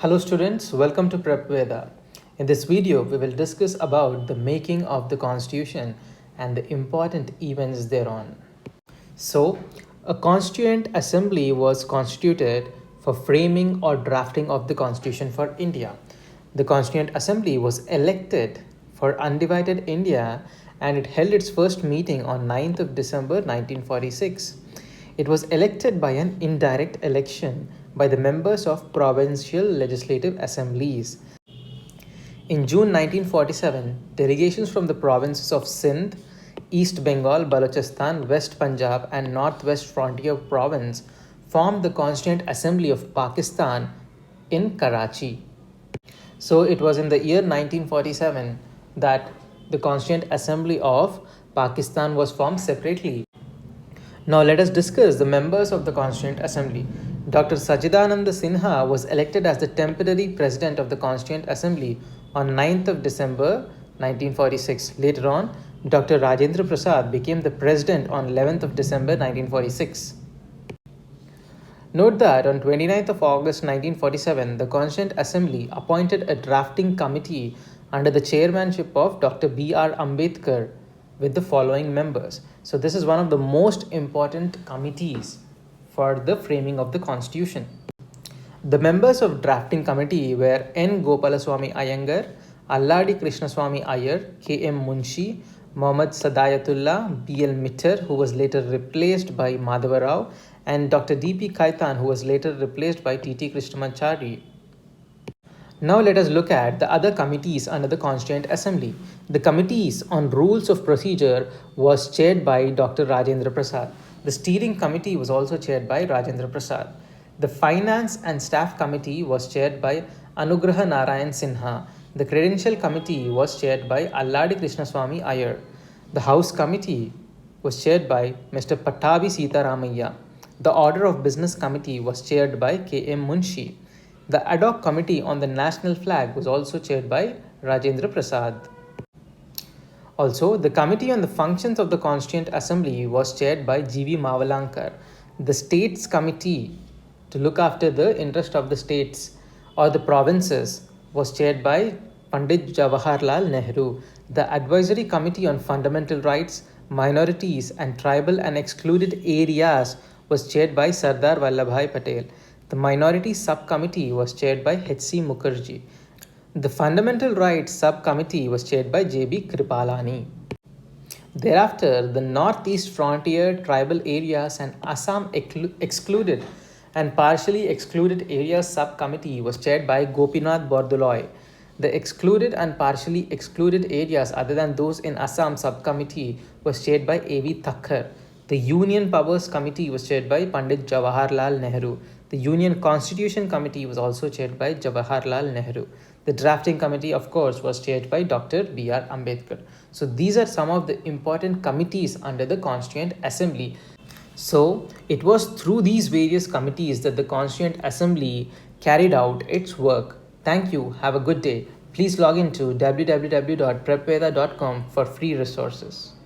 Hello students, welcome to PrepVeda. In this video, we will discuss about the making of the constitution and the important events thereon. So, a constituent assembly was constituted for framing or drafting of the constitution for India. The constituent assembly was elected for undivided India and it held its first meeting on 9th of December 1946. It was elected by an indirect election by the members of provincial legislative assemblies. In June 1947, delegations from the provinces of Sindh, East Bengal, Balochistan, West Punjab, and Northwest Frontier Province formed the Constituent Assembly of Pakistan in Karachi. So it was in the year 1947 that the Constituent Assembly of Pakistan was formed separately. Now let us discuss the members of the Constituent Assembly. Dr. Sajidananda Sinha was elected as the temporary president of the Constituent Assembly on 9th of December 1946. Later on, Dr. Rajendra Prasad became the president on 11th of December 1946. Note that on 29th of August 1947, the Constituent Assembly appointed a drafting committee under the chairmanship of Dr. B.R. Ambedkar with the following members. So this is one of the most important committees for the framing of the constitution. The members of drafting committee were N. Gopalaswamy Iyengar, Alladi Krishnaswamy Iyer, K. M. Munshi, Muhammad Sadayatullah, B. L. Mitter, who was later replaced by Madhava Rao, and Dr. D. P. Kaitan, who was later replaced by T. T. Krishnamachari. Now let us look at the other committees under the Constituent Assembly. The committees on rules of procedure was chaired by Dr. Rajendra Prasad. The steering committee was also chaired by Rajendra Prasad. The finance and staff committee was chaired by Anugraha Narayan Sinha. The credential committee was chaired by Alladi Krishnaswamy Iyer. The house committee was chaired by Mr. Pattabi Sitaramaiah. The order of business committee was chaired by K. M. Munshi. The ad hoc committee on the national flag was also chaired by Rajendra Prasad. Also, the committee on the functions of the Constituent Assembly was chaired by G.V. Mavalankar. The states committee to look after the interest of the states or the provinces was chaired by Pandit Jawaharlal Nehru. The advisory committee on fundamental rights, minorities and tribal and excluded areas was chaired by Sardar Vallabhbhai Patel. The Minority Subcommittee was chaired by H.C. Mukherjee. The Fundamental Rights Subcommittee was chaired by J.B. Kripalani. Thereafter, the Northeast Frontier Tribal Areas and Assam Excluded and Partially Excluded Areas Subcommittee was chaired by Gopinath Bordoloi. The Excluded and Partially Excluded Areas other than those in Assam Subcommittee was chaired by A.V. Thakkar. The Union Powers Committee was chaired by Pandit Jawaharlal Nehru. The Union Constitution Committee was also chaired by Jawaharlal Nehru. The Drafting Committee, of course, was chaired by Dr. B.R. Ambedkar. So these are some of the important committees under the Constituent Assembly. So it was through these various committees that the Constituent Assembly carried out its work. Thank you. Have a good day. Please log into www.prepveda.com for free resources.